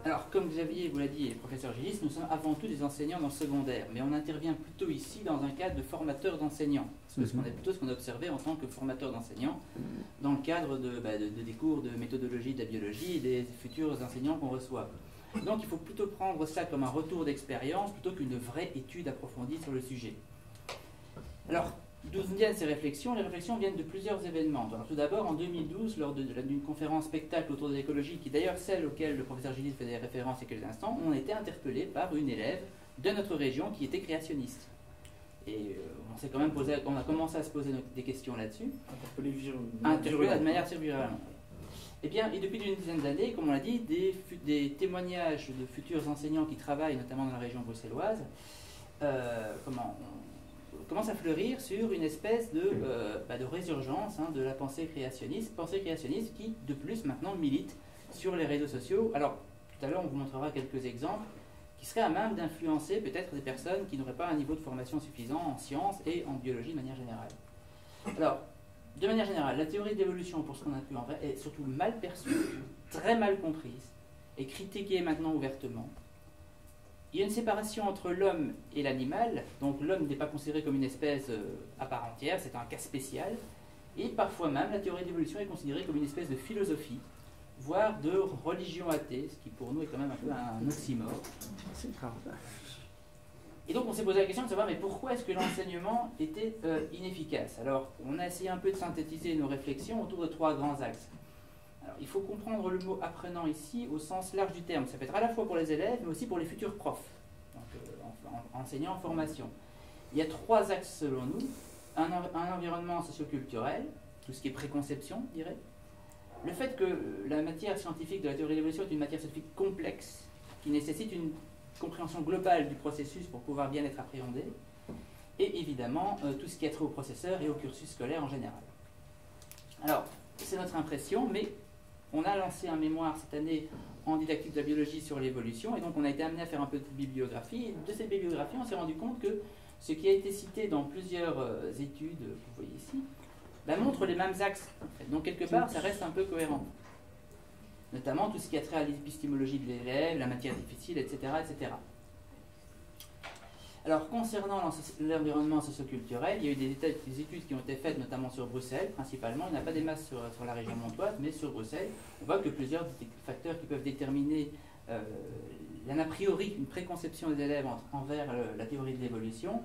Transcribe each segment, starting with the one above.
Alors, comme Xavier vous l'a dit et le professeur Gillis, nous sommes avant tout des enseignants dans le secondaire, mais on intervient plutôt ici dans un cadre de formateur d'enseignants. Parce qu'on est plutôt ce qu'on a observé en tant que formateur d'enseignants dans le cadre des cours de méthodologie de la biologie et des futurs enseignants qu'on reçoit. Donc il faut plutôt prendre ça comme un retour d'expérience plutôt qu'une vraie étude approfondie sur le sujet. Alors, d'où viennent ces réflexions? Les réflexions viennent de plusieurs événements. Alors, tout d'abord, en 2012, lors d'une conférence spectacle autour de l'écologie, qui est d'ailleurs celle auquel le professeur Gillis faisait référence il y a quelques instants, on a été interpellé par une élève de notre région qui était créationniste. Et on a commencé à se poser des questions là-dessus. Interpellé de manière assez virulemment. Eh bien, et depuis une dizaine d'années, comme on l'a dit, des témoignages de futurs enseignants qui travaillent notamment dans la région bruxelloise commence à fleurir sur une espèce de résurgence de la pensée créationniste qui, de plus, maintenant milite sur les réseaux sociaux. Alors, tout à l'heure, on vous montrera quelques exemples qui seraient à même d'influencer peut-être des personnes qui n'auraient pas un niveau de formation suffisant en sciences et en biologie de manière générale. Alors, de manière générale, la théorie de l'évolution, pour ce qu'on a pu en vrai, est surtout mal perçue, très mal comprise, et critiquée maintenant ouvertement. Il y a une séparation entre l'homme et l'animal, donc l'homme n'est pas considéré comme une espèce à part entière, c'est un cas spécial, et parfois même la théorie de l'évolution est considérée comme une espèce de philosophie, voire de religion athée, ce qui pour nous est quand même un peu un oxymore. Et donc on s'est posé la question de savoir mais pourquoi est-ce que l'enseignement était inefficace. Alors on a essayé un peu de synthétiser nos réflexions autour de trois grands axes. Alors, il faut comprendre le mot apprenant ici au sens large du terme. Ça peut être à la fois pour les élèves, mais aussi pour les futurs profs, donc enseignants en formation. Il y a trois axes selon nous. Un environnement socioculturel, tout ce qui est préconception, je dirais. Le fait que la matière scientifique de la théorie de l'évolution est une matière scientifique complexe, qui nécessite une compréhension globale du processus pour pouvoir bien être appréhendé. Et évidemment, tout ce qui est trait au processeur et au cursus scolaire en général. Alors, c'est notre impression, mais on a lancé un mémoire cette année en didactique de la biologie sur l'évolution, et donc on a été amené à faire un peu de bibliographie. Et de cette bibliographie, on s'est rendu compte que ce qui a été cité dans plusieurs études, que vous voyez ici, montre les mêmes axes. En fait. Donc quelque part, ça reste un peu cohérent. Notamment tout ce qui a trait à l'épistémologie de l'élève, la matière difficile, etc., etc. Alors, concernant l'environnement socioculturel, il y a eu des études qui ont été faites notamment sur Bruxelles, principalement. Il n'y en a pas des masses sur la région montoise, mais sur Bruxelles, on voit que plusieurs facteurs qui peuvent déterminer, il y en a a priori une préconception des élèves envers la théorie de l'évolution,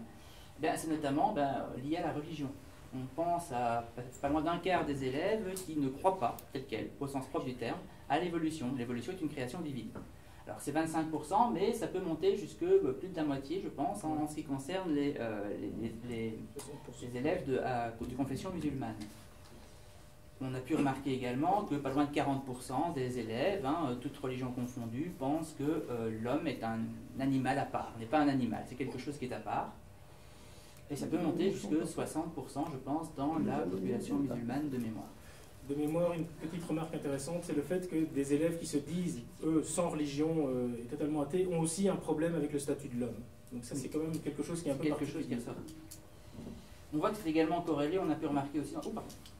c'est notamment lié à la religion. On pense à pas loin d'un quart des élèves qui ne croient pas, tel quel, au sens propre du terme, à l'évolution. L'évolution est une création divine. Alors c'est 25%, mais ça peut monter jusque plus de la moitié, je pense, en ce qui concerne les élèves de confession musulmane. On a pu remarquer également que pas loin de 40% des élèves, toutes religions confondues, pensent que l'homme est un animal à part, n'est pas un animal, c'est quelque chose qui est à part. Et ça peut monter jusque 60%, je pense, dans la population musulmane de mémoire. De mémoire, une petite remarque intéressante, c'est le fait que des élèves qui se disent, eux, sans religion et totalement athées, ont aussi un problème avec le statut de l'homme. Donc ça, c'est quand même quelque chose qui est un peu particulier. On voit que c'est également corrélé, on a pu remarquer aussi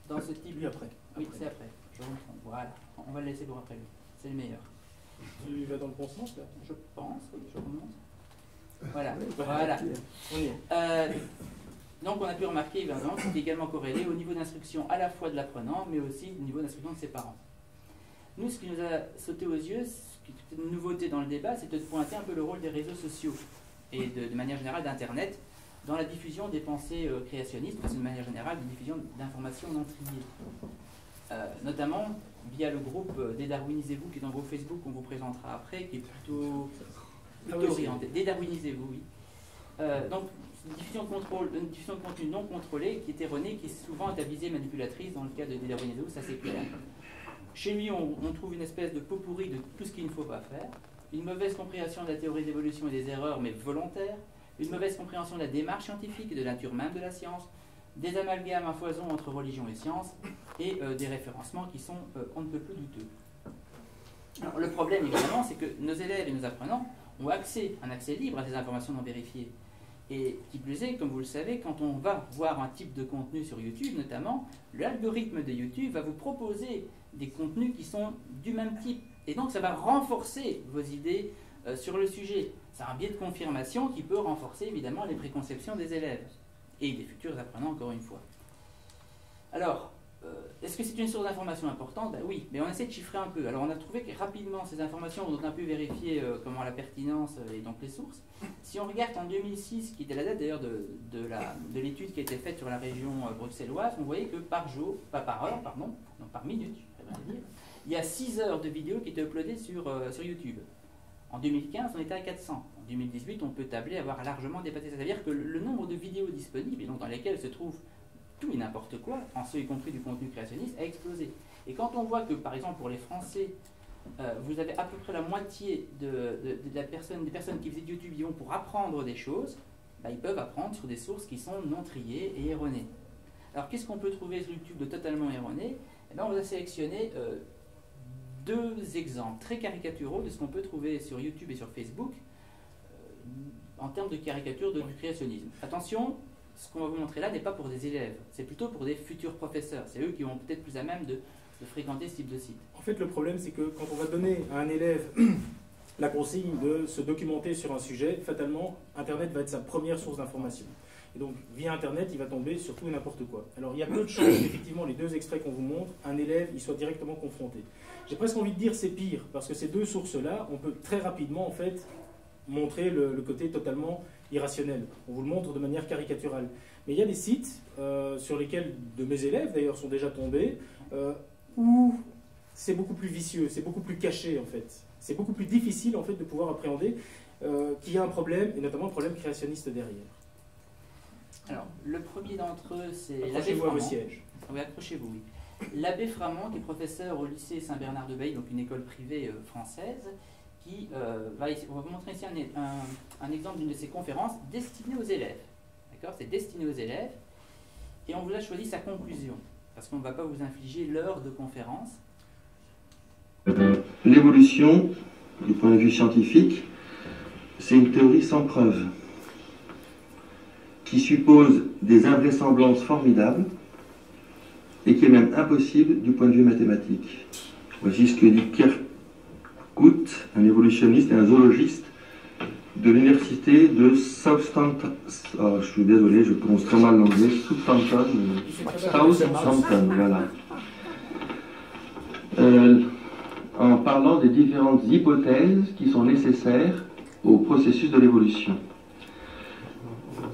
dans ce type... Lui après. Oui, c'est après. Je reprends. Voilà. On va le laisser pour après lui. C'est le meilleur. Tu vas dans le bon sens, là? Je pense, oui, je remonte. Voilà. Voilà. On y est. Donc on a pu remarquer évidemment que c'est également corrélé au niveau d'instruction à la fois de l'apprenant, mais aussi au niveau d'instruction de ses parents. Nous, ce qui nous a sauté aux yeux, ce qui était une nouveauté dans le débat, c'était de pointer un peu le rôle des réseaux sociaux et de manière générale d'Internet dans la diffusion des pensées créationnistes, de manière générale, de diffusion d'informations non triées. Notamment via le groupe Dédarwinisez-vous, qui est un groupe Facebook qu'on vous présentera après, qui est plutôt orienté. Dédarwinisez-vous, oui. Donc, une diffusion de contenu non contrôlé qui est erronée, qui est souvent à visée manipulatrice dans le cas de Dédarwinisez-vous, ça c'est clair. Chez lui, on trouve une espèce de pot pourri de tout ce qu'il ne faut pas faire. une mauvaise compréhension de la théorie de l'évolution et des erreurs, mais volontaires, une mauvaise compréhension de la démarche scientifique et de la nature même de la science, des amalgames à foison entre religion et science, et des référencements qui sont on ne peut plus douteux. Alors, le problème, évidemment, c'est que nos élèves et nos apprenants ont un accès libre à ces informations non vérifiées. Et qui plus est, comme vous le savez, quand on va voir un type de contenu sur YouTube, notamment, l'algorithme de YouTube va vous proposer des contenus qui sont du même type. Et donc, ça va renforcer vos idées sur le sujet. C'est un biais de confirmation qui peut renforcer, évidemment, les préconceptions des élèves et des futurs apprenants, encore une fois. Alors, est-ce que c'est une source d'information importante? Ben oui, mais on essaie de chiffrer un peu. Alors on a trouvé que rapidement ces informations ont un peu vérifié comment la pertinence et donc les sources. Si on regarde en 2006, qui était la date d'ailleurs de l'étude qui a été faite sur la région bruxelloise, on voyait que par jour, pas par heure, pardon, non par minute, je vais bien dire, il y a 6 heures de vidéos qui étaient uploadées sur YouTube. En 2015, on était à 400. En 2018, on peut tabler à avoir largement dépassé. Ça veut dire que le nombre de vidéos disponibles, et donc dans lesquelles se trouve tout et n'importe quoi, en ce y compris du contenu créationniste, a explosé. Et quand on voit que, par exemple, pour les Français, vous avez à peu près la moitié des personnes qui visitent YouTube y vont pour apprendre des choses, bah, ils peuvent apprendre sur des sources qui sont non triées et erronées. Alors, qu'est-ce qu'on peut trouver sur YouTube de totalement erroné? Eh bien, on va sélectionner deux exemples très caricaturaux de ce qu'on peut trouver sur YouTube et sur Facebook en termes de caricature du créationnisme. Attention, ce qu'on va vous montrer là n'est pas pour des élèves, c'est plutôt pour des futurs professeurs. C'est eux qui vont peut-être plus à même de fréquenter ce type de site. En fait, le problème, c'est que quand on va donner à un élève la consigne de se documenter sur un sujet, fatalement, Internet va être sa première source d'information. Et donc, via Internet, il va tomber sur tout et n'importe quoi. Alors, il y a peu de chances qu'effectivement, les deux extraits qu'on vous montre, un élève, il soit directement confronté. J'ai presque envie de dire c'est pire, parce que ces deux sources-là, on peut très rapidement, en fait, montrer le côté totalement irrationnel. On vous le montre de manière caricaturale. Mais il y a des sites sur lesquels de mes élèves, d'ailleurs, sont déjà tombés, où c'est beaucoup plus vicieux, c'est beaucoup plus caché, en fait. C'est beaucoup plus difficile, en fait, de pouvoir appréhender qu'il y a un problème, et notamment un problème créationniste derrière. Alors, le premier d'entre eux, c'est l'abbé Accrochez-vous à vos Framand. sièges. Oui, accrochez-vous, oui. L'abbé Framand, qui est professeur au lycée Saint-Bernard-de-Bailly, donc une école privée française, qui on va vous montrer ici un exemple d'une de ses conférences destinée aux élèves. D'accord? C'est destiné aux élèves. Et on vous a choisi sa conclusion, parce qu'on ne va pas vous infliger l'heure de conférence. L'évolution, du point de vue scientifique, c'est une théorie sans preuve, qui suppose des invraisemblances formidables et qui est même impossible du point de vue mathématique. Voici ce que dit Kierkegaard, un évolutionniste et un zoologiste de l'université de Southampton. Oh, je suis désolé, je prononce très mal l'anglais. Southampton, voilà. En parlant des différentes hypothèses qui sont nécessaires au processus de l'évolution.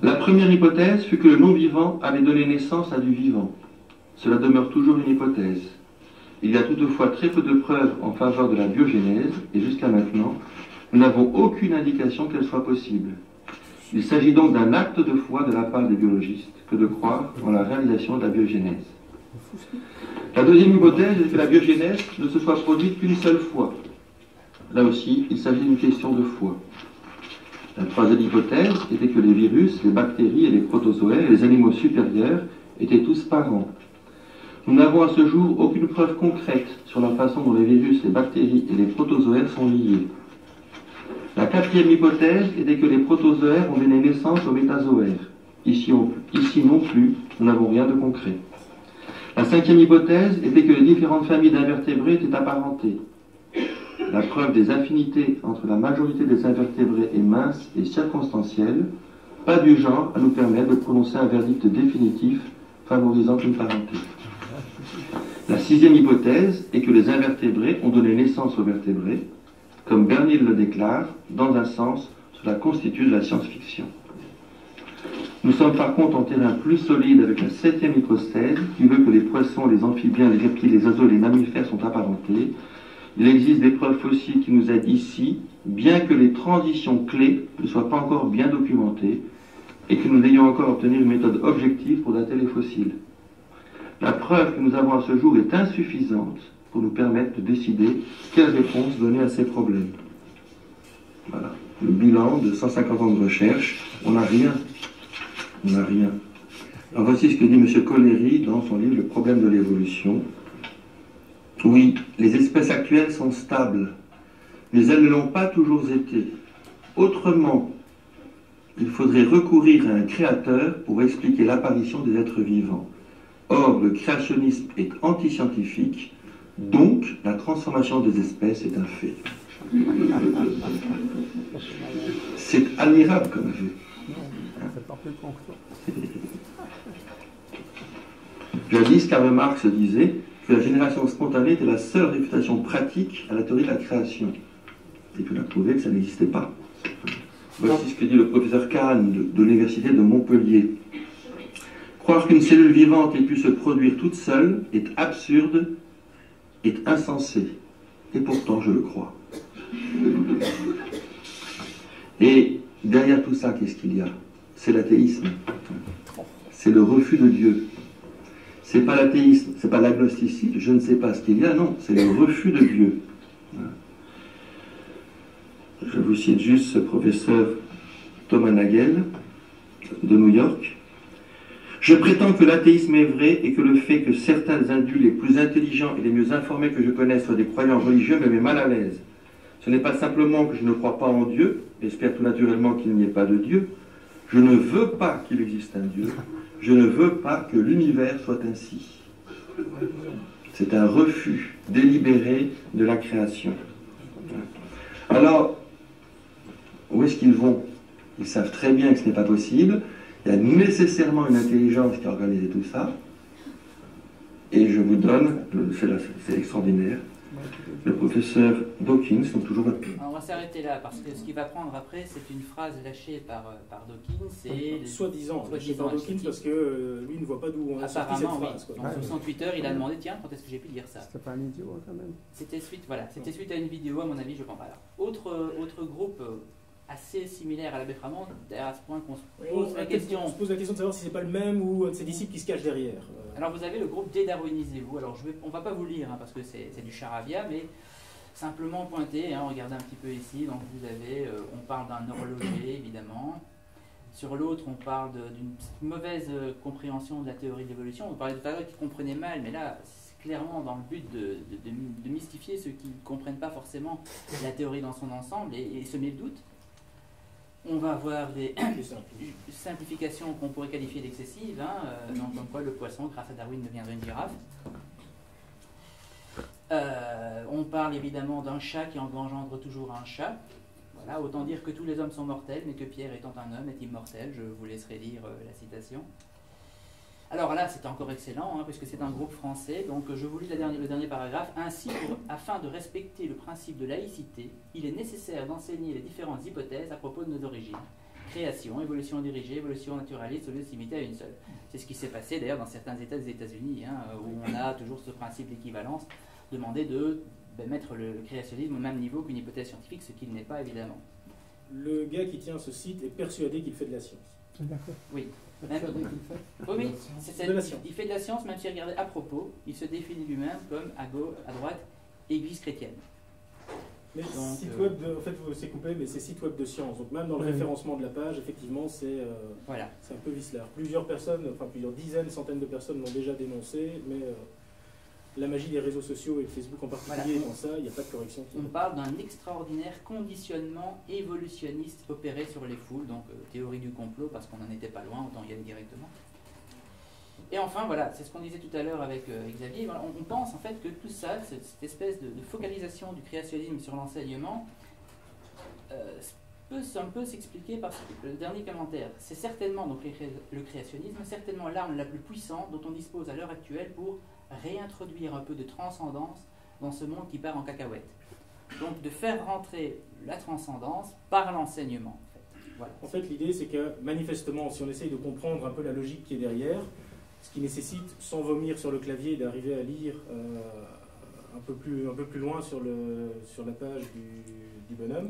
La première hypothèse fut que le non-vivant avait donné naissance à du vivant. Cela demeure toujours une hypothèse. Il y a toutefois très peu de preuves en faveur de la biogénèse, et jusqu'à maintenant, nous n'avons aucune indication qu'elle soit possible. Il s'agit donc d'un acte de foi de la part des biologistes que de croire en la réalisation de la biogénèse. La deuxième hypothèse est que la biogénèse ne se soit produite qu'une seule fois. Là aussi, il s'agit d'une question de foi. La troisième hypothèse était que les virus, les bactéries et les protozoaires et les animaux supérieurs étaient tous parents. Nous n'avons à ce jour aucune preuve concrète sur la façon dont les virus, les bactéries et les protozoaires sont liés. La quatrième hypothèse était que les protozoaires ont donné naissance aux métazoaires. Ici non plus, nous n'avons rien de concret. La cinquième hypothèse était que les différentes familles d'invertébrés étaient apparentées. La preuve des affinités entre la majorité des invertébrés est mince et circonstancielle, pas du genre à nous permettre de prononcer un verdict définitif favorisant une parenté. La sixième hypothèse est que les invertébrés ont donné naissance aux vertébrés, comme Bernil le déclare, dans un sens, cela constitue de la science-fiction. Nous sommes par contre en terrain plus solide avec la septième hypothèse, qui veut que les poissons, les amphibiens, les reptiles, les oiseaux et les mammifères sont apparentés. Il existe des preuves fossiles qui nous aident ici, bien que les transitions clés ne soient pas encore bien documentées et que nous n'ayons encore obtenu une méthode objective pour dater les fossiles. La preuve que nous avons à ce jour est insuffisante pour nous permettre de décider quelle réponse donner à ces problèmes. Voilà. Le bilan de 150 ans de recherche, on n'a rien. On n'a rien. Alors voici ce que dit M. Collery dans son livre Le problème de l'évolution. Oui, les espèces actuelles sont stables, mais elles ne l'ont pas toujours été. Autrement, il faudrait recourir à un créateur pour expliquer l'apparition des êtres vivants. Or, le créationnisme est antiscientifique, donc la transformation des espèces est un fait. C'est admirable comme vue. Jadis, Karl Marx disait que la génération spontanée était la seule réfutation pratique à la théorie de la création. Et qu'il a prouvé que ça n'existait pas. Voici ce que dit le professeur Kahn de l'université de Montpellier. Croire qu'une cellule vivante ait pu se produire toute seule est absurde, est insensé. Et pourtant, je le crois. Et derrière tout ça, qu'est-ce qu'il y a? C'est l'athéisme. C'est le refus de Dieu. C'est pas l'athéisme, c'est pas l'agnosticisme, je ne sais pas ce qu'il y a, non, c'est le refus de Dieu. Je vous cite juste ce professeur Thomas Nagel de New York. Je prétends que l'athéisme est vrai et que le fait que certains indus les plus intelligents et les mieux informés que je connaisse soient des croyants religieux me met mal à l'aise. Ce n'est pas simplement que je ne crois pas en Dieu, j'espère tout naturellement qu'il n'y ait pas de Dieu, je ne veux pas qu'il existe un Dieu, je ne veux pas que l'univers soit ainsi. C'est un refus délibéré de la création. Alors, où est-ce qu'ils vont? Ils savent très bien que ce n'est pas possible. Il y a nécessairement une intelligence qui a organisé tout ça. Et je vous donne, c'est extraordinaire, le professeur Dawkins, donc toujours... Alors on va s'arrêter là, parce que ce qu'il va prendre après, c'est une phrase lâchée par Dawkins. Soi-disant lâchée par Dawkins, parce que lui ne voit pas d'où on a sorti cette phrase. Oui. Donc, sur son Twitter, il a demandé, tiens, quand est-ce que j'ai pu dire ça? C'était pas un idiot quand même. C'était suite à une vidéo, à mon avis, je pense. Alors, autre groupe assez similaire à l'abbé Framand, d'ailleurs à ce point qu'on se pose la question. On se pose la question de savoir si c'est pas le même ou un de ses disciples qui se cache derrière. Alors vous avez le groupe Dédarwinisez-vous. Alors on ne va pas vous le lire hein, parce que c'est du charavia, mais simplement pointer, hein, regardez un petit peu ici. Donc vous avez, on parle d'un horloger évidemment. Sur l'autre, on parle d'une mauvaise compréhension de la théorie de l'évolution. On parlait tout à l'heure qu'ils comprenaient mal, mais là, c'est clairement dans le but de mystifier ceux qui ne comprennent pas forcément la théorie dans son ensemble et semer le doute. On va avoir des simplifications qu'on pourrait qualifier d'excessives, hein, donc comme quoi le poisson, grâce à Darwin, deviendrait une girafe. On parle évidemment d'un chat qui engendre toujours un chat. Voilà, autant dire que tous les hommes sont mortels, mais que Pierre, étant un homme, est immortel. Je vous laisserai lire la citation. Alors là, c'est encore excellent, hein, puisque c'est un groupe français. Donc je vous lis le dernier paragraphe. Ainsi, afin de respecter le principe de laïcité, il est nécessaire d'enseigner les différentes hypothèses à propos de nos origines. Création, évolution dirigée, évolution naturaliste, au lieu de s'imiter à une seule. C'est ce qui s'est passé d'ailleurs dans certains États des États-Unis, hein, où on a toujours ce principe d'équivalence, demander de mettre le créationnisme au même niveau qu'une hypothèse scientifique, ce qu'il n'est pas évidemment. Le gars qui tient ce site est persuadé qu'il fait de la science. D'accord. Oui. Persuadé qu'il fait Oui, il fait de la science, même si regardez à propos, il se définit lui-même comme à droite, église chrétienne. Mais site web, en fait, c'est coupé, mais c'est site web de science. Donc même dans le référencement de la page, effectivement, c'est un peu vicelard. Plusieurs dizaines, centaines de personnes l'ont déjà dénoncé, mais la magie des réseaux sociaux et de Facebook en particulier, dans ça, il n'y a pas de correction. On parle d'un extraordinaire conditionnement évolutionniste opéré sur les foules, donc théorie du complot, parce qu'on n'en était pas loin, autant y aller directement. Et enfin, voilà, c'est ce qu'on disait tout à l'heure avec Xavier, voilà, on pense en fait que tout ça, cette espèce de focalisation du créationnisme sur l'enseignement, peut un peu s'expliquer par le dernier commentaire. C'est certainement, donc le créationnisme, certainement l'arme la plus puissante dont on dispose à l'heure actuelle pour réintroduire un peu de transcendance dans ce monde qui part en cacahuète. Donc de faire rentrer la transcendance par l'enseignement. Voilà. En fait, l'idée, c'est que manifestement, si on essaye de comprendre un peu la logique qui est derrière, ce qui nécessite, sans vomir sur le clavier, d'arriver à lire un peu plus loin sur la page du bonhomme,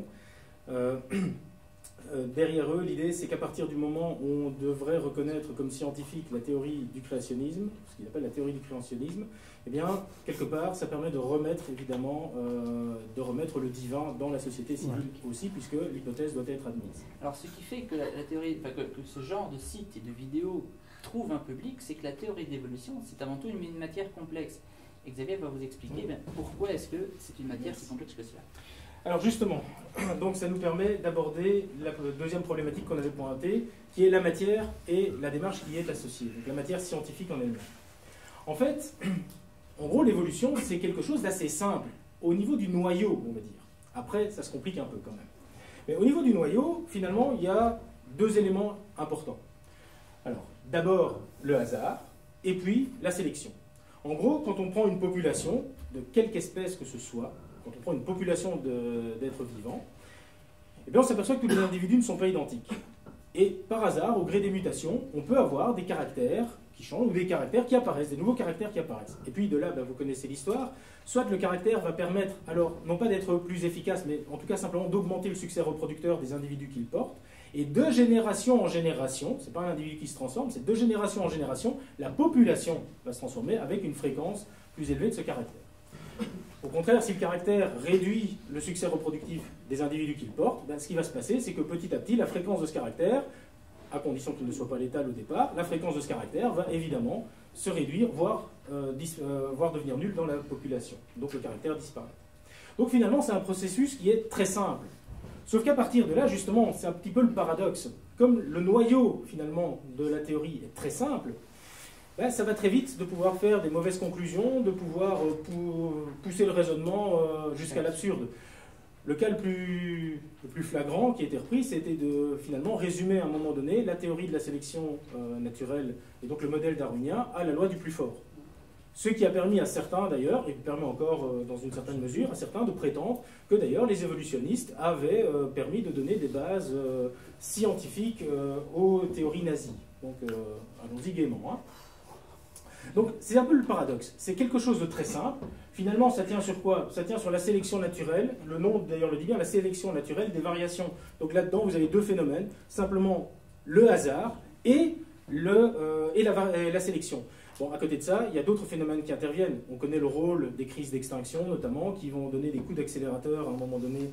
derrière eux, l'idée, c'est qu'à partir du moment où on devrait reconnaître comme scientifique la théorie du créationnisme, ce qu'il appelle la théorie du créationnisme, eh bien, quelque part, ça permet de remettre, évidemment, le divin dans la société civile aussi, puisque l'hypothèse doit être admise. Alors, ce qui fait que la théorie, que ce genre de site et de vidéos trouve un public, c'est que la théorie de l'évolution, c'est avant tout une matière complexe. Et Xavier va vous expliquer pourquoi est-ce que c'est une matière si complexe que cela. Alors justement, donc ça nous permet d'aborder la deuxième problématique qu'on avait pointée, qui est la matière et la démarche qui y est associée, donc la matière scientifique en elle-même. En fait, en gros, l'évolution, c'est quelque chose d'assez simple, au niveau du noyau, on va dire. Après, ça se complique un peu quand même. Mais au niveau du noyau, finalement, il y a deux éléments importants. Alors, d'abord, le hasard, et puis la sélection. En gros, quand on prend une population, de quelque espèce que ce soit, quand on prend une population d'êtres vivants, eh bien on s'aperçoit que tous les individus ne sont pas identiques. Et par hasard, au gré des mutations, on peut avoir des caractères qui changent ou des caractères qui apparaissent, des nouveaux caractères qui apparaissent. Et puis de là, vous connaissez l'histoire, soit le caractère va permettre, alors non pas d'être plus efficace, mais en tout cas simplement d'augmenter le succès reproducteur des individus qu'il porte, et de génération en génération, c'est pas un individu qui se transforme, c'est de génération en génération, la population va se transformer avec une fréquence plus élevée de ce caractère. Au contraire, si le caractère réduit le succès reproductif des individus qu'il porte, ce qui va se passer, c'est que petit à petit, la fréquence de ce caractère, à condition qu'il ne soit pas létal au départ, la fréquence de ce caractère va évidemment se réduire, voire devenir nulle dans la population. Donc le caractère disparaît. Donc finalement, c'est un processus qui est très simple. Sauf qu'à partir de là, justement, c'est un petit peu le paradoxe. Comme le noyau, finalement, de la théorie est très simple, ça va très vite de pouvoir faire des mauvaises conclusions, de pouvoir pousser le raisonnement jusqu'à l'absurde. Le cas le plus flagrant qui a été repris, c'était de finalement résumer à un moment donné la théorie de la sélection naturelle, et donc le modèle darwinien, à la loi du plus fort. Ce qui a permis à certains d'ailleurs, et permet encore dans une certaine mesure à certains de prétendre que d'ailleurs les évolutionnistes avaient permis de donner des bases scientifiques aux théories nazies. Donc allons-y gaiement. Hein. Donc c'est un peu le paradoxe. C'est quelque chose de très simple. Finalement, ça tient sur quoi? Ça tient sur la sélection naturelle. Le nom d'ailleurs le dit bien, la sélection naturelle des variations. Donc là-dedans, vous avez deux phénomènes. Simplement le hasard et la sélection. Bon, à côté de ça, il y a d'autres phénomènes qui interviennent. On connaît le rôle des crises d'extinction, notamment, qui vont donner des coups d'accélérateur à un moment donné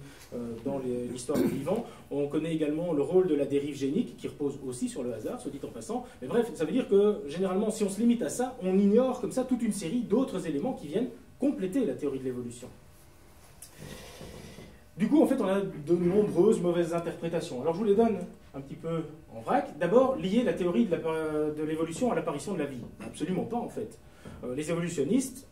dans l'histoire du vivant. On connaît également le rôle de la dérive génique, qui repose aussi sur le hasard, soit dit en passant. Mais bref, ça veut dire que, généralement, si on se limite à ça, on ignore comme ça toute une série d'autres éléments qui viennent compléter la théorie de l'évolution. Du coup, en fait, on a de nombreuses mauvaises interprétations. Alors, je vous les donne un petit peu en vrac. D'abord, lier la théorie de l'évolution à l'apparition de la vie. Absolument pas, en fait. Les évolutionnistes,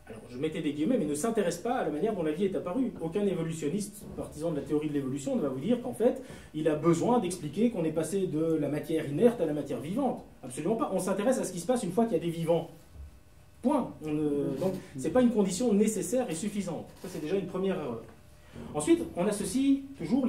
alors je mettais des guillemets, mais ne s'intéressent pas à la manière dont la vie est apparue. Aucun évolutionniste partisan de la théorie de l'évolution ne va vous dire qu'en fait, il a besoin d'expliquer qu'on est passé de la matière inerte à la matière vivante. Absolument pas. On s'intéresse à ce qui se passe une fois qu'il y a des vivants. Point. Donc, ce n'est pas une condition nécessaire et suffisante. Ça, c'est déjà une première erreur. Ensuite, on associe toujours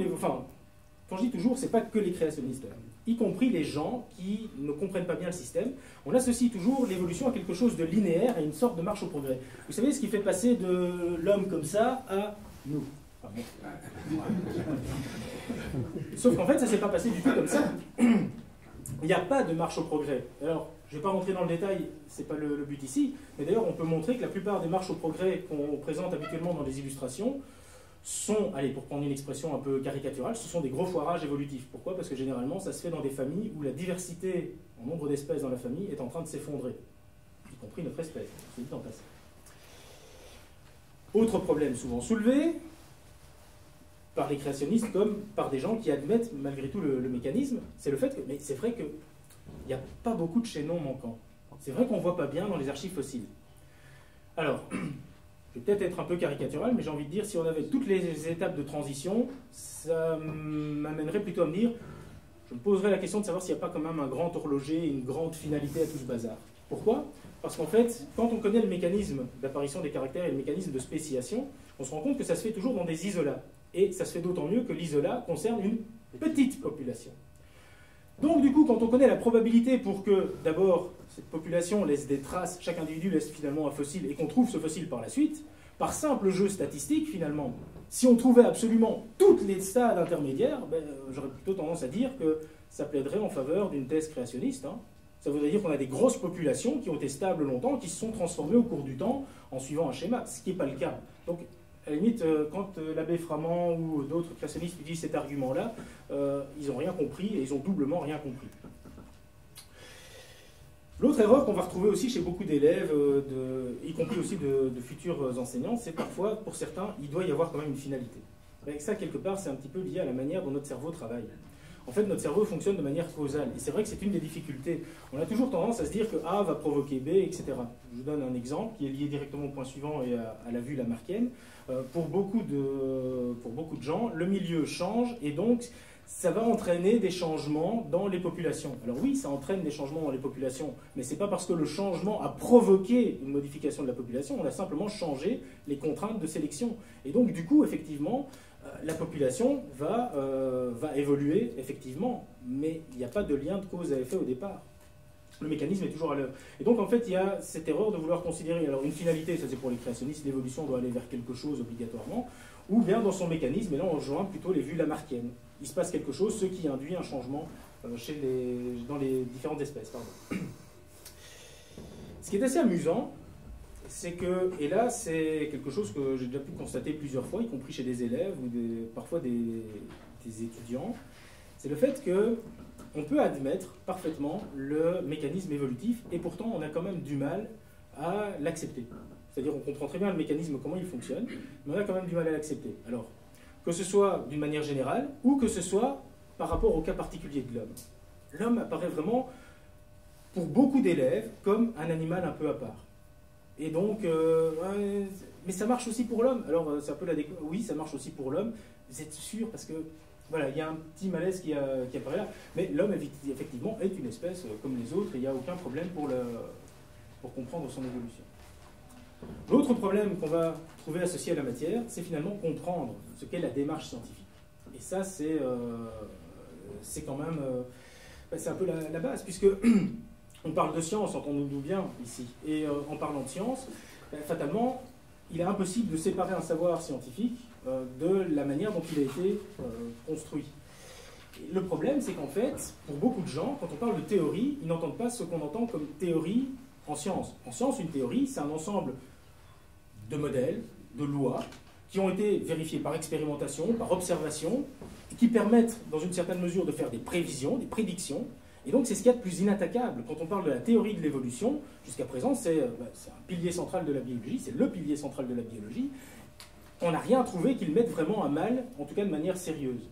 quand je dis toujours, ce n'est pas que les créationnistes, y compris les gens qui ne comprennent pas bien le système. On associe toujours l'évolution à quelque chose de linéaire et une sorte de marche au progrès. Vous savez ce qui fait passer de l'homme comme ça à nous. Enfin, bon. Sauf qu'en fait, ça ne s'est pas passé du tout comme ça. Il n'y a pas de marche au progrès. Alors, je ne vais pas rentrer dans le détail, ce n'est pas le but ici, mais d'ailleurs, on peut montrer que la plupart des marches au progrès qu'on présente habituellement dans les illustrations sont, allez, pour prendre une expression un peu caricaturale, ce sont des gros foirages évolutifs. Pourquoi? Parce que généralement, ça se fait dans des familles où la diversité en nombre d'espèces dans la famille est en train de s'effondrer, y compris notre espèce, c'est dit en passant. Autre problème souvent soulevé par les créationnistes comme par des gens qui admettent malgré tout le mécanisme, c'est le fait que, mais c'est vrai qu'il n'y a pas beaucoup de chaînons manquants. C'est vrai qu'on ne voit pas bien dans les archives fossiles. Alors, je vais peut-être être un peu caricatural, mais j'ai envie de dire, si on avait toutes les étapes de transition, ça m'amènerait plutôt à me dire, je me poserais la question de savoir s'il n'y a pas quand même un grand horloger, une grande finalité à tout ce bazar. Pourquoi? Parce qu'en fait, quand on connaît le mécanisme d'apparition des caractères et le mécanisme de spéciation, on se rend compte que ça se fait toujours dans des isolats. Et ça se fait d'autant mieux que l'isolat concerne une petite population. Donc du coup, quand on connaît la probabilité pour que, d'abord, cette population laisse des traces, chaque individu laisse finalement un fossile, et qu'on trouve ce fossile par la suite, par simple jeu statistique, finalement, si on trouvait absolument toutes les stades intermédiaires, ben, j'aurais plutôt tendance à dire que ça plaiderait en faveur d'une thèse créationniste. Hein. Ça voudrait dire qu'on a des grosses populations qui ont été stables longtemps, qui se sont transformées au cours du temps en suivant un schéma, ce qui n'est pas le cas. Donc, à la limite, quand l'abbé Framand ou d'autres créationnistes utilisent cet argument-là, ils n'ont rien compris et ils ont doublement rien compris. L'autre erreur qu'on va retrouver aussi chez beaucoup d'élèves, y compris aussi de futurs enseignants, c'est parfois, pour certains, il doit y avoir quand même une finalité. Et ça, quelque part, c'est un petit peu lié à la manière dont notre cerveau travaille. En fait, notre cerveau fonctionne de manière causale. Et c'est vrai que c'est une des difficultés. On a toujours tendance à se dire que A va provoquer B, etc. Je vous donne un exemple qui est lié directement au point suivant et à la vue lamarckienne. Pour beaucoup de gens, le milieu change et donc ça va entraîner des changements dans les populations. Alors oui, ça entraîne des changements dans les populations, mais ce n'est pas parce que le changement a provoqué une modification de la population, on a simplement changé les contraintes de sélection. Et donc du coup, effectivement, la population va évoluer, effectivement, mais il n'y a pas de lien de cause à effet au départ. Le mécanisme est toujours à l'œuvre. Et donc, en fait, il y a cette erreur de vouloir considérer, alors une finalité, ça c'est pour les créationnistes, l'évolution doit aller vers quelque chose obligatoirement, ou bien dans son mécanisme, et là on rejoint plutôt les vues lamarckiennes. Il se passe quelque chose, ce qui induit un changement dans les différentes espèces. Pardon. Ce qui est assez amusant, c'est que, et là c'est quelque chose que j'ai déjà pu constater plusieurs fois, y compris chez des élèves ou parfois des étudiants, c'est le fait que on peut admettre parfaitement le mécanisme évolutif et pourtant on a quand même du mal à l'accepter. C'est-à-dire on comprend très bien le mécanisme, comment il fonctionne, mais on a quand même du mal à l'accepter. Alors, que ce soit d'une manière générale ou que ce soit par rapport au cas particulier de l'homme. L'homme apparaît vraiment, pour beaucoup d'élèves, comme un animal un peu à part. Et donc, mais ça marche aussi pour l'homme. Alors, c'est un peu oui, ça marche aussi pour l'homme. Vous êtes sûr? Parce que, voilà, il y a un petit malaise qui apparaît là. Mais l'homme, effectivement, est une espèce comme les autres et il n'y a aucun problème pour comprendre son évolution. L'autre problème qu'on va trouver associé à la matière, c'est finalement comprendre ce qu'est la démarche scientifique. Et ça, c'est quand même... c'est un peu la base, puisque on parle de science, entendons-nous bien ici. Et en parlant de science, fatalement, il est impossible de séparer un savoir scientifique de la manière dont il a été construit. Et le problème, c'est qu'en fait, pour beaucoup de gens, quand on parle de théorie, ils n'entendent pas ce qu'on entend comme théorie en science. En science, une théorie, c'est un ensemble de modèles, de lois, qui ont été vérifiés par expérimentation, par observation, qui permettent, dans une certaine mesure, de faire des prévisions, des prédictions. Et donc, c'est ce qu'il y a de plus inattaquable. Quand on parle de la théorie de l'évolution, jusqu'à présent, c'est un pilier central de la biologie, c'est le pilier central de la biologie. On n'a rien trouvé qui le mette vraiment à mal, en tout cas de manière sérieuse.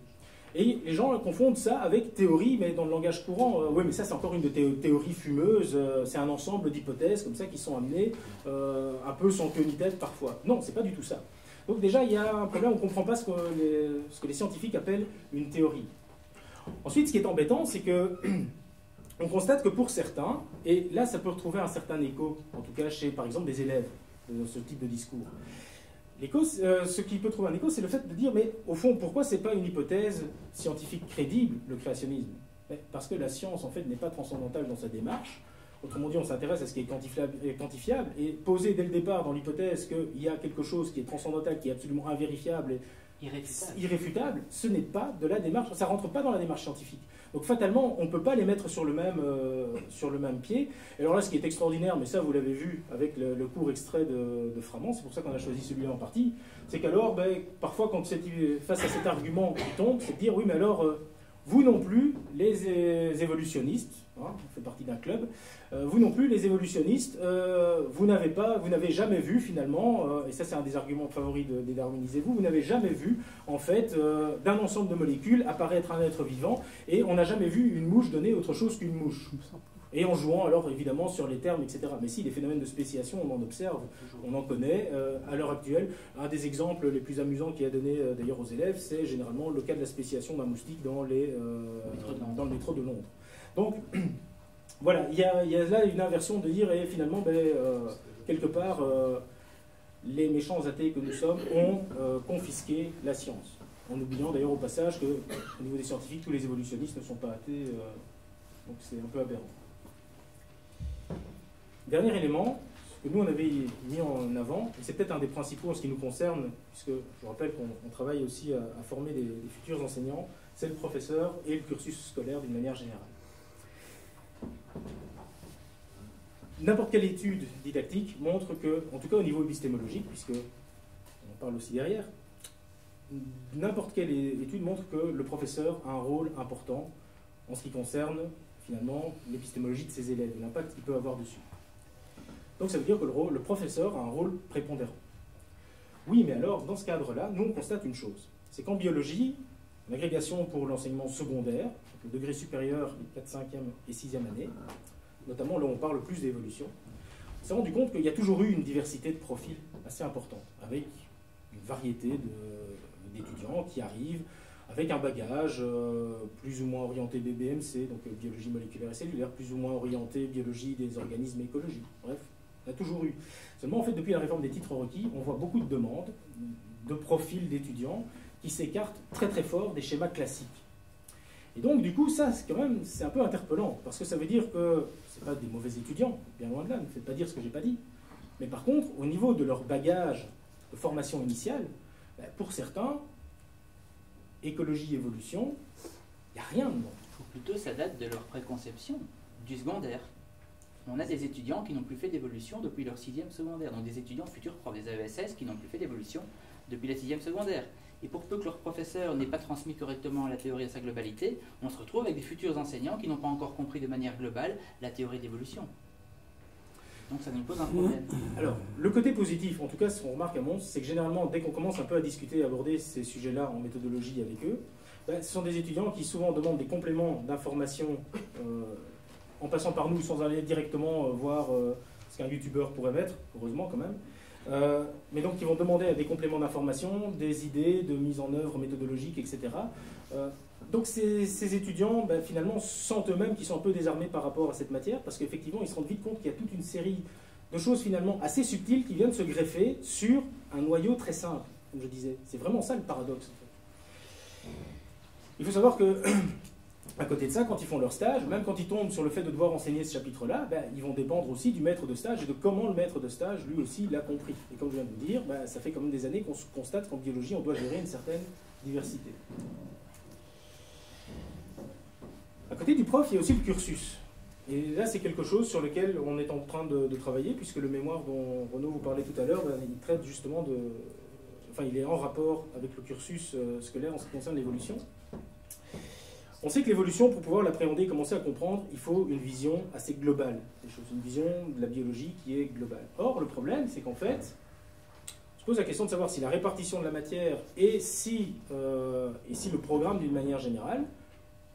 Et les gens confondent ça avec théorie, mais dans le langage courant, oui, mais ça c'est encore une de théories fumeuses, c'est un ensemble d'hypothèses comme ça qui sont amenées un peu sans queue ni tête parfois. Non, c'est pas du tout ça. Donc déjà, il y a un problème, on ne comprend pas ce que les scientifiques appellent une théorie. Ensuite, ce qui est embêtant, c'est que on constate que pour certains, et là ça peut retrouver un certain écho, en tout cas chez par exemple des élèves de ce type de discours, ce qui peut trouver un écho, c'est le fait de dire, mais au fond, pourquoi c'est pas une hypothèse scientifique crédible, le créationnisme? Parce que la science, en fait, n'est pas transcendantale dans sa démarche. Autrement dit, on s'intéresse à ce qui est quantifiable, et poser dès le départ dans l'hypothèse qu'il y a quelque chose qui est transcendantal, qui est absolument invérifiable et irréfutable, ce n'est pas de la démarche, ça ne rentre pas dans la démarche scientifique. Donc fatalement, on ne peut pas les mettre sur le même pied. Et alors là, ce qui est extraordinaire, mais ça vous l'avez vu avec le court extrait de Framand, c'est pour ça qu'on a choisi celui-là en partie, c'est qu'alors, parfois quand face à cet argument qui tombe, c'est de dire, oui mais alors, vous non plus, les évolutionnistes, hein, on fait partie d'un club, vous non plus, les évolutionnistes, vous n'avez jamais vu finalement, et ça c'est un des arguments favoris des darwinistes, vous n'avez jamais vu en fait d'un ensemble de molécules apparaître un être vivant, et on n'a jamais vu une mouche donner autre chose qu'une mouche. Et en jouant alors évidemment sur les termes, etc. Mais si, les phénomènes de spéciation, on en observe, on en connaît. À l'heure actuelle, un des exemples les plus amusants qui a donné d'ailleurs aux élèves, c'est généralement le cas de la spéciation d'un moustique dans le métro de Londres. Donc, voilà, il y a là une inversion de dire, et finalement, quelque part, les méchants athées que nous sommes ont confisqué la science. En oubliant d'ailleurs au passage qu'au niveau des scientifiques, tous les évolutionnistes ne sont pas athées, donc c'est un peu aberrant. Dernier élément que nous on avait mis en avant, et c'est peut-être un des principaux en ce qui nous concerne, puisque je vous rappelle qu'on travaille aussi à former des futurs enseignants, c'est le professeur et le cursus scolaire d'une manière générale. N'importe quelle étude didactique montre que, en tout cas au niveau épistémologique, puisque on parle aussi derrière, n'importe quelle étude montre que le professeur a un rôle important en ce qui concerne finalement l'épistémologie de ses élèves et l'impact qu'il peut avoir dessus. Donc ça veut dire que le professeur a un rôle prépondérant. Oui, mais alors, dans ce cadre-là, nous on constate une chose, c'est qu'en biologie, l'agrégation pour l'enseignement secondaire, le degré supérieur, 4e, 5e et 6e année, notamment là où on parle plus d'évolution, on s'est rendu compte qu'il y a toujours eu une diversité de profils assez importante, avec une variété d'étudiants qui arrivent avec un bagage plus ou moins orienté BBMC, donc biologie moléculaire et cellulaire, plus ou moins orienté biologie des organismes et écologie. Bref, on a toujours eu. Seulement, en fait, depuis la réforme des titres requis, on voit beaucoup de demandes, de profils d'étudiants qui s'écartent très très fort des schémas classiques. Et donc, du coup, ça, c'est un peu interpellant, parce que ça veut dire que ce n'est pas des mauvais étudiants, bien loin de là, ne me faites pas dire ce que je n'ai pas dit. Mais par contre, au niveau de leur bagage de formation initiale, pour certains, écologie, évolution, il n'y a rien dedans. Ou plutôt, ça date de leur préconception, du secondaire. On a des étudiants qui n'ont plus fait d'évolution depuis leur 6e secondaire, donc des étudiants futurs profs des AESS qui n'ont plus fait d'évolution depuis la 6e secondaire. Et pour peu que leur professeur n'ait pas transmis correctement la théorie à sa globalité, on se retrouve avec des futurs enseignants qui n'ont pas encore compris de manière globale la théorie d'évolution. Donc ça nous pose un problème. Alors, le côté positif, en tout cas, ce qu'on remarque à Mons, c'est que généralement, dès qu'on commence un peu à discuter et aborder ces sujets-là en méthodologie avec eux, ce sont des étudiants qui souvent demandent des compléments d'information en passant par nous sans aller directement voir ce qu'un youtubeur pourrait mettre, heureusement quand même. Mais donc ils vont demander des compléments d'information, des idées de mise en œuvre méthodologique, etc. Donc ces étudiants, finalement, sentent eux-mêmes qu'ils sont un peu désarmés par rapport à cette matière, parce qu'effectivement, ils se rendent vite compte qu'il y a toute une série de choses finalement assez subtiles qui viennent se greffer sur un noyau très simple, comme je disais. C'est vraiment ça le paradoxe. En fait. Il faut savoir que, à côté de ça, quand ils font leur stage, même quand ils tombent sur le fait de devoir enseigner ce chapitre-là, ils vont dépendre aussi du maître de stage et de comment le maître de stage, lui aussi, l'a compris. Et comme je viens de vous dire, ça fait quand même des années qu'on constate qu'en biologie, on doit gérer une certaine diversité. À côté du prof, il y a aussi le cursus. Et là, c'est quelque chose sur lequel on est en train de travailler, puisque le mémoire dont Renaud vous parlait tout à l'heure, il traite justement de... Enfin, il est en rapport avec le cursus scolaire en ce qui concerne l'évolution. On sait que l'évolution, pour pouvoir l'appréhender et commencer à comprendre, il faut une vision assez globale des choses, une vision de la biologie qui est globale. Or, le problème, c'est qu'en fait, on se pose la question de savoir si la répartition de la matière et si le programme d'une manière générale,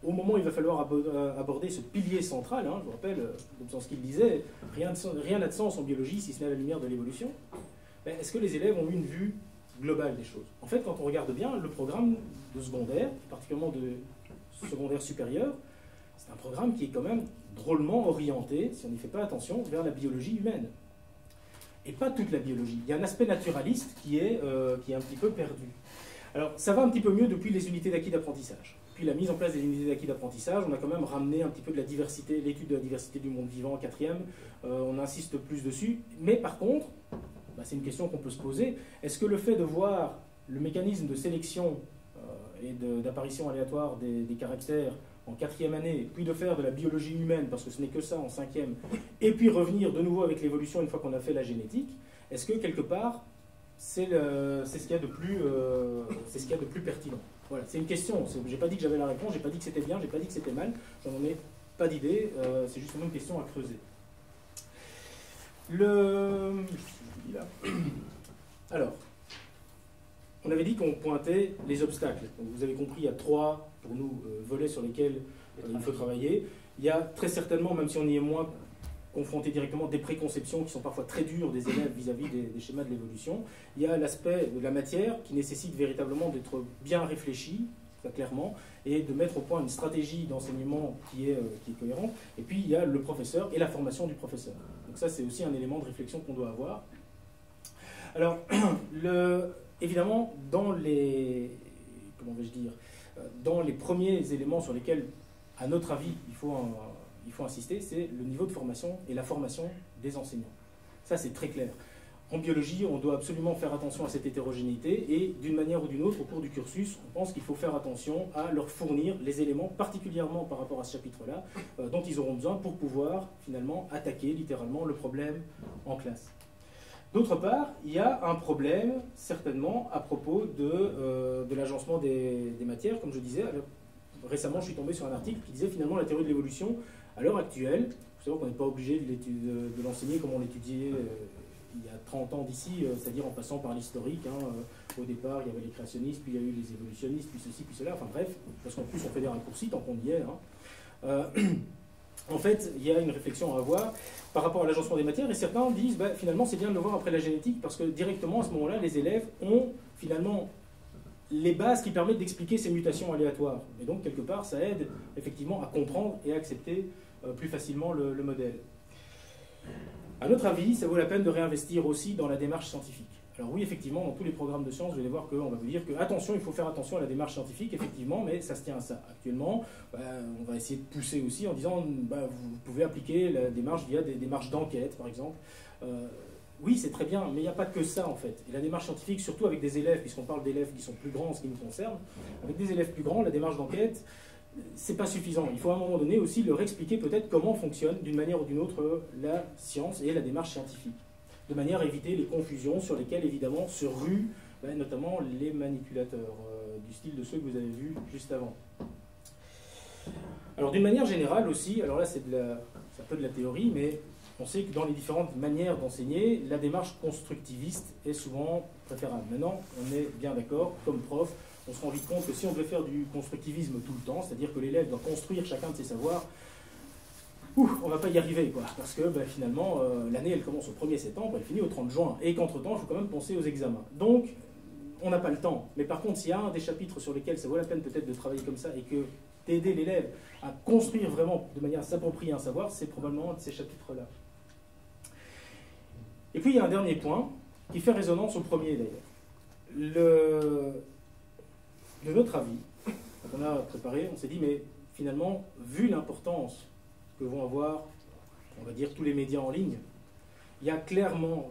au moment où il va falloir aborder ce pilier central, je vous rappelle, dans ce qu'il disait, rien n'a de sens en biologie si ce n'est à la lumière de l'évolution, est-ce que les élèves ont eu une vue globale des choses? En fait, quand on regarde bien, le programme de secondaire, particulièrement de secondaire supérieur, c'est un programme qui est quand même drôlement orienté, si on n'y fait pas attention, vers la biologie humaine. Et pas toute la biologie. Il y a un aspect naturaliste qui est un petit peu perdu. Alors, ça va un petit peu mieux depuis les unités d'acquis d'apprentissage. Puis la mise en place des unités d'acquis d'apprentissage, on a quand même ramené un petit peu de la diversité, l'étude de la diversité du monde vivant en 4e, on insiste plus dessus. Mais par contre, c'est une question qu'on peut se poser, est-ce que le fait de voir le mécanisme de sélection et d'apparition aléatoire des caractères en 4e année, puis de faire de la biologie humaine, parce que ce n'est que ça en 5e, et puis revenir de nouveau avec l'évolution une fois qu'on a fait la génétique, est-ce que quelque part, c'est ce qu'il y a de plus pertinent? Voilà, c'est une question. Je n'ai pas dit que j'avais la réponse, je n'ai pas dit que c'était bien, je n'ai pas dit que c'était mal, j'en ai pas d'idée, c'est justement une question à creuser. Alors, on avait dit qu'on pointait les obstacles. Donc vous avez compris, il y a 3, pour nous, volets sur lesquels il faut travailler. Il y a très certainement, même si on y est moins confronté directement, des préconceptions qui sont parfois très dures des élèves vis-à-vis des schémas de l'évolution. Il y a l'aspect de la matière qui nécessite véritablement d'être bien réfléchi, très clairement, et de mettre au point une stratégie d'enseignement qui est cohérente. Et puis il y a le professeur et la formation du professeur. Donc ça, c'est aussi un élément de réflexion qu'on doit avoir. Alors, évidemment, dans les premiers éléments sur lesquels, à notre avis, il faut insister, c'est le niveau de formation et la formation des enseignants. Ça, c'est très clair. En biologie, on doit absolument faire attention à cette hétérogénéité et d'une manière ou d'une autre, au cours du cursus, on pense qu'il faut faire attention à leur fournir les éléments, particulièrement par rapport à ce chapitre-là, dont ils auront besoin pour pouvoir finalement attaquer littéralement le problème en classe. D'autre part, il y a un problème certainement à propos de l'agencement des matières, comme je disais. Alors, récemment, je suis tombé sur un article qui disait finalement la théorie de l'évolution, à l'heure actuelle, vous savez qu'on n'est pas obligé de l'enseigner comme on l'étudiait il y a 30 ans d'ici, c'est-à-dire en passant par l'historique. Au départ, il y avait les créationnistes, puis il y a eu les évolutionnistes, puis ceci, puis cela, enfin bref, parce qu'en plus on fait des raccourcis tant qu'on y est. En fait, il y a une réflexion à avoir par rapport à l'agencement des matières, et certains disent, bah, finalement c'est bien de le voir après la génétique, parce que directement à ce moment-là, les élèves ont finalement les bases qui permettent d'expliquer ces mutations aléatoires. Et donc, quelque part, ça aide effectivement à comprendre et à accepter plus facilement le modèle. À notre avis, ça vaut la peine de réinvestir aussi dans la démarche scientifique. Alors oui, effectivement, dans tous les programmes de sciences, vous allez voir qu'on va vous dire que, attention, il faut faire attention à la démarche scientifique, effectivement, mais ça se tient à ça. Actuellement, on va essayer de pousser aussi en disant, vous pouvez appliquer la démarche via des démarches d'enquête, par exemple. Oui, c'est très bien, mais il n'y a pas que ça, en fait. Et la démarche scientifique, surtout avec des élèves, puisqu'on parle d'élèves qui sont plus grands en ce qui nous concerne, avec des élèves plus grands, la démarche d'enquête, c'est pas suffisant. Il faut à un moment donné aussi leur expliquer peut-être comment fonctionne d'une manière ou d'une autre la science et la démarche scientifique, de manière à éviter les confusions sur lesquelles évidemment se ruent notamment les manipulateurs, du style de ceux que vous avez vus juste avant. Alors d'une manière générale aussi, alors là c'est un peu de la théorie, mais on sait que dans les différentes manières d'enseigner, la démarche constructiviste est souvent préférable. Maintenant, on est bien d'accord, comme prof, on se rend vite compte que si on devait faire du constructivisme tout le temps, c'est-à-dire que l'élève doit construire chacun de ses savoirs, on ne va pas y arriver, quoi, parce que finalement, l'année, elle commence au 1er septembre, elle finit au 30 juin, et qu'entre-temps, il faut quand même penser aux examens. Donc, on n'a pas le temps. Mais par contre, s'il y a un des chapitres sur lesquels ça vaut la peine peut-être de travailler comme ça, et que d'aider l'élève à construire vraiment de manière à s'approprier un savoir, c'est probablement un de ces chapitres-là. Et puis, il y a un dernier point, qui fait résonance au premier, d'ailleurs. De notre avis, quand on a préparé, on s'est dit, mais finalement, vu l'importance que vont avoir, on va dire, tous les médias en ligne, il y a clairement,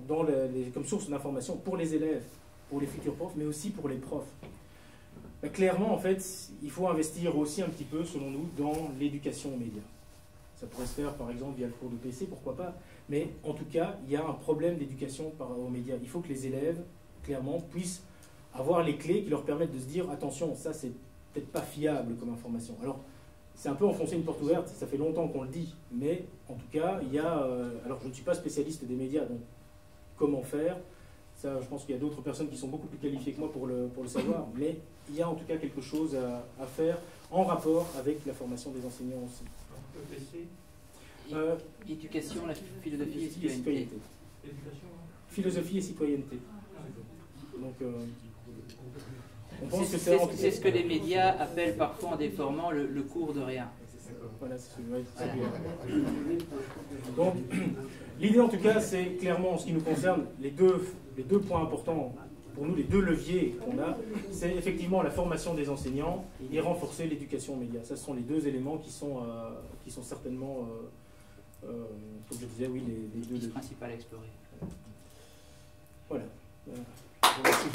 comme source d'information pour les élèves, pour les futurs profs, mais aussi pour les profs, clairement, en fait, il faut investir aussi un petit peu, selon nous, dans l'éducation aux médias. Ça pourrait se faire, par exemple, via le cours de PC, pourquoi pas, mais en tout cas, il y a un problème d'éducation aux médias. Il faut que les élèves, clairement, puissent avoir les clés qui leur permettent de se dire, attention, ça, c'est peut-être pas fiable comme information. Alors, c'est un peu enfoncer une porte ouverte, ça fait longtemps qu'on le dit, mais en tout cas, il y a... alors, je ne suis pas spécialiste des médias, donc comment faire? Ça, je pense qu'il y a d'autres personnes qui sont beaucoup plus qualifiées que moi pour le savoir, mais il y a en tout cas quelque chose à faire en rapport avec la formation des enseignants aussi. Éducation, la philosophie et citoyenneté. Philosophie et citoyenneté. Donc, on pense que c'est ce que les médias appellent parfois en déformant le cours de rien. Voilà, c'est donc, l'idée en tout cas, c'est clairement, en ce qui nous concerne, les deux points importants, pour nous, les deux leviers qu'on a, c'est effectivement la formation des enseignants et renforcer l'éducation aux médias. Ce sont les deux éléments qui sont certainement, comme je disais, oui, les deux principaux à explorer. Voilà. Merci.